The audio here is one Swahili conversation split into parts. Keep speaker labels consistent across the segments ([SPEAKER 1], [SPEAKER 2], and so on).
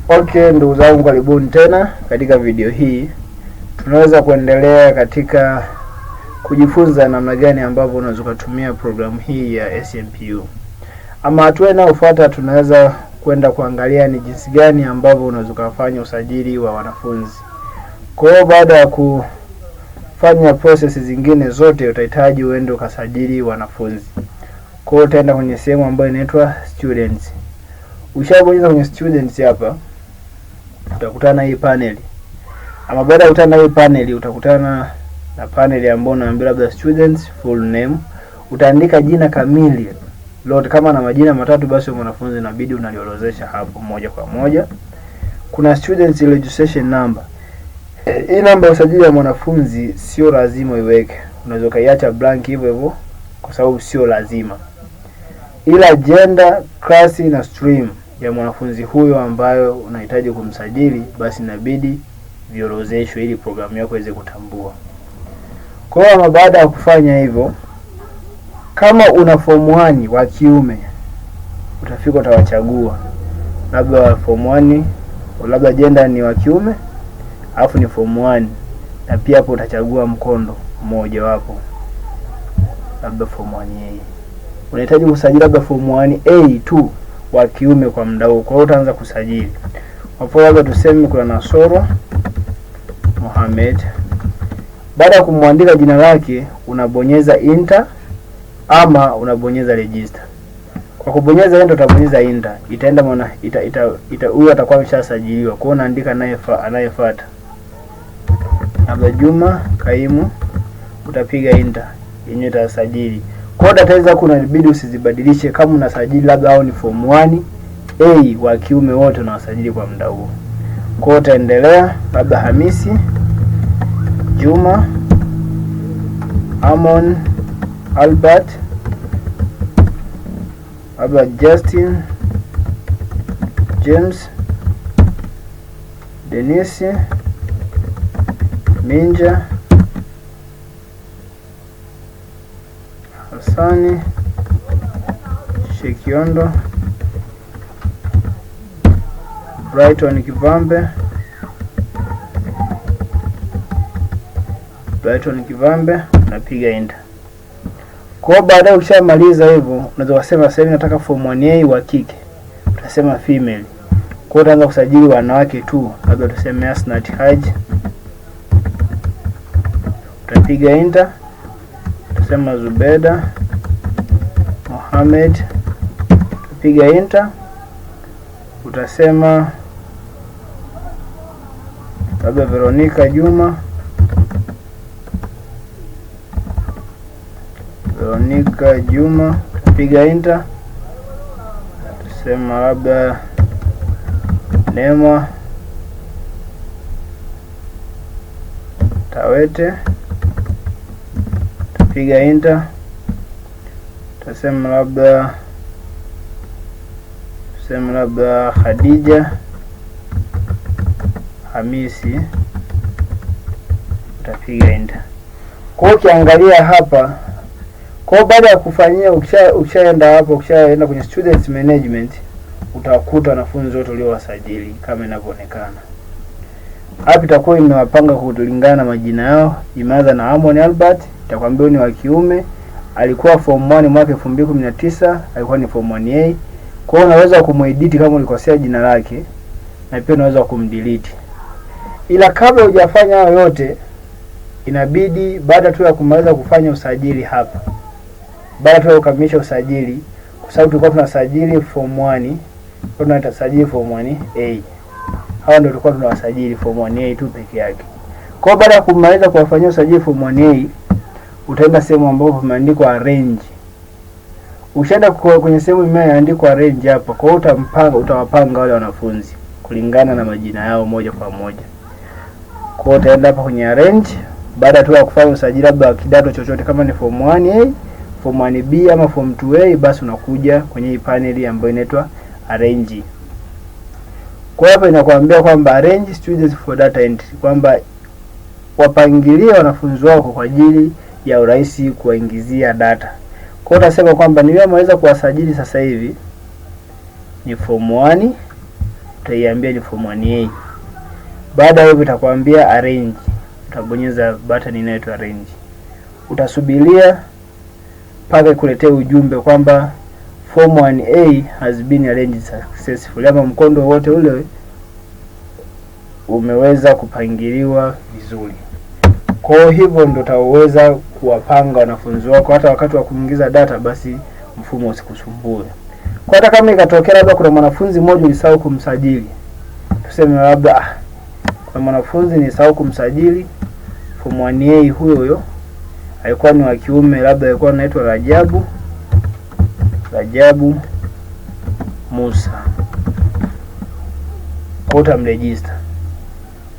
[SPEAKER 1] Okay, ndugu zangu, karibuni tena katika video hii. Tunaweza kuendelea katika kujifunza namna gani ambavyo unaweza kutumia programu hii ya SMPU. Ama hatua inayofuata tunaweza kwenda kuangalia ni jinsi gani ambavyo unaweza kufanya usajili wa wanafunzi. Kwa hiyo baada ya kufanya process zingine zote utahitaji uende ukasajili wanafunzi. Kwa hiyo utaenda kwenye sehemu ambayo inaitwa students. Ukishabonyeza kwenye students hapa utakutana hii panel. Ama baada ya kukutana hii panel utakutana na panel ambayo unaambiwa labda students full name. Utaandika jina kamili lote, kama na majina matatu basi mwanafunzi inabidi unaliorozesha hapo moja kwa moja. Kuna students registration number. Hii namba ya usajili wa mwanafunzi sio lazima iweke. Unaweza kaiacha blank hivyo hivyo kwa sababu sio lazima. Ila gender, class na stream ya mwanafunzi huyo ambayo unahitaji kumsajili basi inabidi viorozeshwe ili programu yako iweze kutambua. Kwa hiyo baada ya kufanya hivyo, kama una form 1 wa kiume utafika utawachagua labda form 1 labda gender ni wa kiume alafu ni form 1, na pia hapo utachagua mkondo mmoja wapo labda form 1A. Unahitaji kusajili labda form 1A tu wa kiume kwa muda huo. Kwa hiyo utaanza kusajili. Hapo labda tuseme kuna Nasoro Mohamed. Baada ya kumwandika jina lake unabonyeza enter ama unabonyeza register. Kwa kubonyeza enter utabonyeza enter, itaenda maana huyo atakuwa ameshasajiliwa. Kwa hiyo unaandika anayefuata labda Juma Kaimu, utapiga enter, yenyewe itasajili. Kwa data hizo kuna inabidi usizibadilishe kama unasajili labda au ni form 1A wa kiume wote unawasajili kwa muda huo. Kwa hiyo utaendelea labda Hamisi, Juma, Amon, Albert, labda Justin, James, Denise, Minja, Hasani, Shekiondo, Brighton Kivambe, napiga enter. Kwa baadaye ukishamaliza hivyo unaweza kusema sasa hivi nataka form 1A wa kike. Utasema female. Kwa utaanza kusajili wanawake tu. Labda tuseme Asnat Haji. Utapiga enter. Utasema Zubeda Mohamed. Utapiga enter. Utasema labda Veronica Juma. Piga enter. Tusema labda Neema Tawete. Piga enter. Tusema labda Khadija Hamisi. Utapiga enter. Kwa ukiangalia hapa, kwa baada ya kufanyia ukishaenda hapo, ukishaenda kwenye students management utakuta wanafunzi wote uliowasajili kama inavyoonekana. Hapa itakuwa imewapanga kulingana na majina yao. Imeanza na Amon Albert, itakwambia ni wa kiume, alikuwa form 1 mwaka 2019, alikuwa ni form 1A. Kwa hiyo unaweza kumuedit kama ulikosea jina lake na pia unaweza kumdelete. Ila kabla hujafanya hayo yote inabidi baada tu ya kumaliza kufanya usajili hapa, baada tu ya kukamilisha usajili, kwa sababu tulikuwa tunasajili form 1, tunasajili form 1A. Hao ndio tulikuwa tunawasajili form 1A tu peke yake. Kwa hiyo baada ya kumaliza kuwafanyia usajili form 1A, utaenda sehemu ambapo imeandikwa arrange. Ukishaenda kwenye sehemu imeandikwa arrange hapa, kwa hiyo utawapanga wale wanafunzi kulingana na majina yao moja kwa moja. Kwa hiyo utaenda hapa kwenye arrange. Baada tu ya kufanya usajili labda kidato chochote, kama ni form 1A, form 1B ama form 2A, basi unakuja kwenye hii panel ambayo inaitwa arrange. Kwa hapa inakuambia kwamba arrange students for data entry, kwamba wapangilie wanafunzi wako kwa ajili ya urahisi kuwaingizia data. Kwa hiyo utasema kwamba niweza kuwasajili sasa hivi ni form 1 utaiambia ni form 1A. Baada ya hivyo itakwambia arrange. Utabonyeza button inayoitwa arrange. Utasubiria mpaka ikuletee ujumbe kwamba form 1A has been arranged successfully, ama mkondo wote ule umeweza kupangiliwa vizuri. Kwa hivyo ndio utaweza kuwapanga wanafunzi wako hata wakati wa kuingiza data, basi mfumo usikusumbue. Kwa hata kama ikatokea labda kuna mwanafunzi mmoja ulisahau kumsajili, tuseme labda kwa mwanafunzi nilisahau kumsajili form 1A, huyo alikuwa ni wa kiume, labda alikuwa anaitwa Rajabu Musa. Kwa utamregister.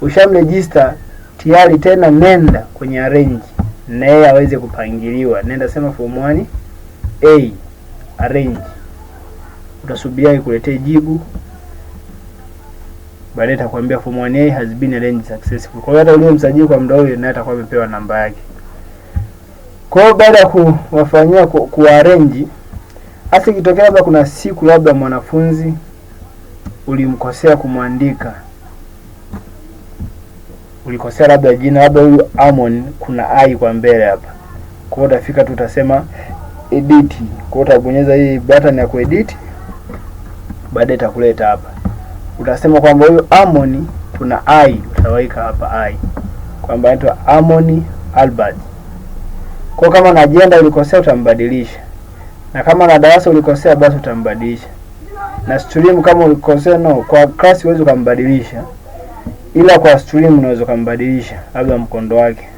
[SPEAKER 1] Ushamregister tayari, tena nenda kwenye arrange na yeye aweze kupangiliwa. Nenda sema form 1A arrange. Utasubiria ikuletee jibu. Baadaye itakwambia form 1A has been arranged successfully. Kwa hiyo hata ule msajili kwa muda ule naye atakuwa amepewa namba yake. Kwa hiyo baada ya kuwafanyia kuarrange, hasa kitokea labda kuna siku labda mwanafunzi ulimkosea kumwandika, ulikosea labda jina, labda huyu Amon kuna I kwa mbele hapa. Kwa hiyo utafika tu utasema edit. Kwa hiyo utabonyeza hii button ya kuedit, baadaye itakuleta hapa. Utasema kwamba huyu Amon kuna I, utaweka hapa I kwamba anaitwa Amon Albert. Kwa kama na agenda ulikosea utambadilisha, na kama na darasa ulikosea basi utambadilisha, na stream kama ulikosea kwa class huwezi kumbadilisha, ila kwa stream unaweza kumbadilisha labda mkondo wake.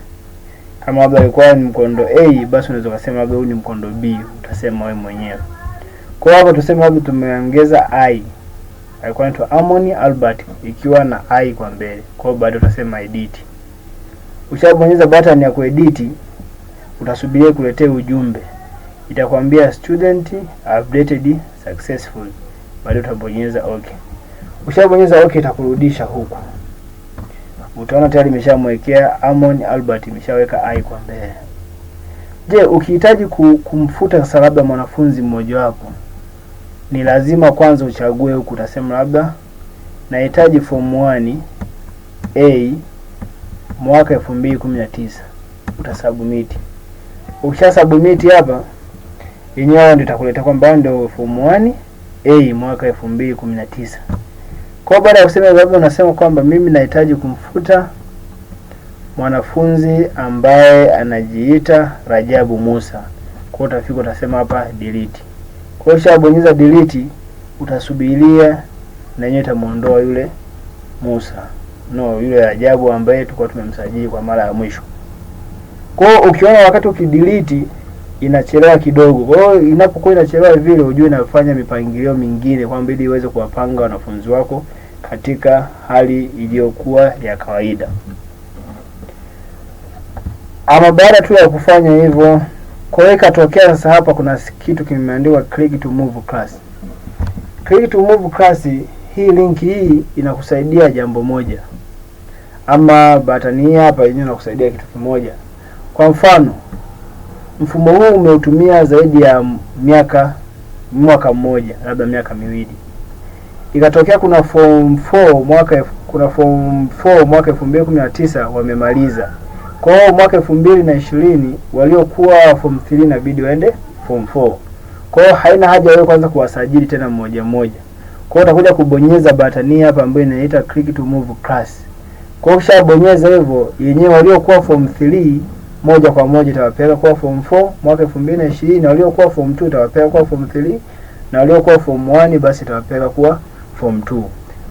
[SPEAKER 1] Kama labda ilikuwa ni mkondo A, basi unaweza kusema labda huu ni mkondo B, utasema wewe mwenyewe. Kwa hapo tuseme labda tumeongeza I, alikuwa anaitwa Amon Albert ikiwa na I kwa mbele. Kwa hiyo baadaye utasema edit. Ushabonyeza button ya kuedit, utasubiria kuletea ujumbe. Itakwambia student updated successfully. Baadaye utabonyeza okay. Ushabonyeza okay, itakurudisha huku. Utaona tayari imeshamwekea Amon Albert, imeshaweka I kwa mbele. Je, ukihitaji kumfuta sasa labda mwanafunzi mmoja wapo, ni lazima kwanza uchague huku. Utasema labda nahitaji form 1A mwaka 2019. Utasubmit. Ukishasubmit hapa, yenyewe ndio itakuleta kwamba ndio form 1A mwaka 2019. Kwa baada ya kusema labda unasema kwamba mimi nahitaji kumfuta mwanafunzi ambaye anajiita Rajabu Musa. Kwa utafika utasema hapa delete. Kwa ushabonyeza delete, utasubiria na yenyewe itamuondoa yule Musa. Yule Rajabu ambaye tulikuwa tumemsajili kwa mara ya mwisho. Kwa ukiona wakati ukidelete inachelewa kidogo. Kwa hiyo inapokuwa inachelewa vile, ujue inafanya mipangilio mingine kwamba ili iweze kuwapanga wanafunzi wako katika hali iliyokuwa ya kawaida. Ama baada tu ya kufanya hivyo, kwa hiyo ikatokea sasa hapa kuna kitu kimeandikwa click to move class. Click to move class, hii link hii inakusaidia jambo moja. Ama button hii hapa yenyewe inakusaidia kitu kimoja. Kwa mfano, mfumo huu umeutumia zaidi ya mwaka mmoja, labda miaka miwili. Ikatokea kuna form 4 mwaka 2019 wamemaliza. Kwa hiyo mwaka 2020 waliokuwa form 3 inabidi waende form 4. Kwa hiyo haina haja wewe kwanza kuwasajili tena mmoja mmoja. Kwa hiyo utakuja kubonyeza button hapa ambayo inaitwa click to move class. Kwa hiyo ukishabonyeza hivyo, yenyewe waliokuwa form 3 moja kwa moja itawapeleka kwa form 4 mwaka 2020, na waliokuwa form 2 itawapeleka kwa form 3, na waliokuwa form 1 basi itawapeleka kwa form 2.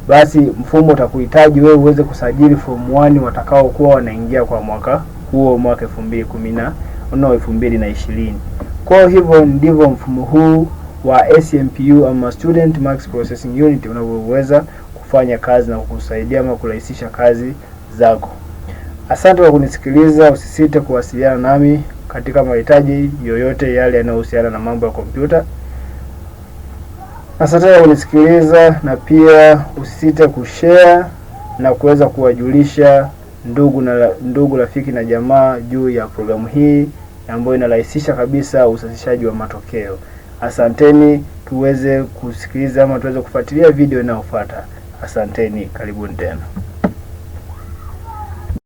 [SPEAKER 1] Basi mfumo utakuhitaji wewe uweze kusajili form 1 watakao kuwa wanaingia kwa mwaka huo, mwaka 2020. Kwa hivyo ndivyo mfumo huu wa SMPU ama Student Max Processing Unit unavyoweza kufanya kazi na kukusaidia ama kurahisisha kazi zako. Asante kwa kunisikiliza. Usisite kuwasiliana nami katika mahitaji yoyote yale yanayohusiana na mambo ya kompyuta. Asante kwa kunisikiliza, na pia usisite kushare na kuweza kuwajulisha ndugu rafiki na jamaa juu ya programu hii ambayo inarahisisha kabisa usasishaji wa matokeo. Asanteni, tuweze kusikiliza ama tuweze kufuatilia video inayofuata. Asanteni, karibuni tena.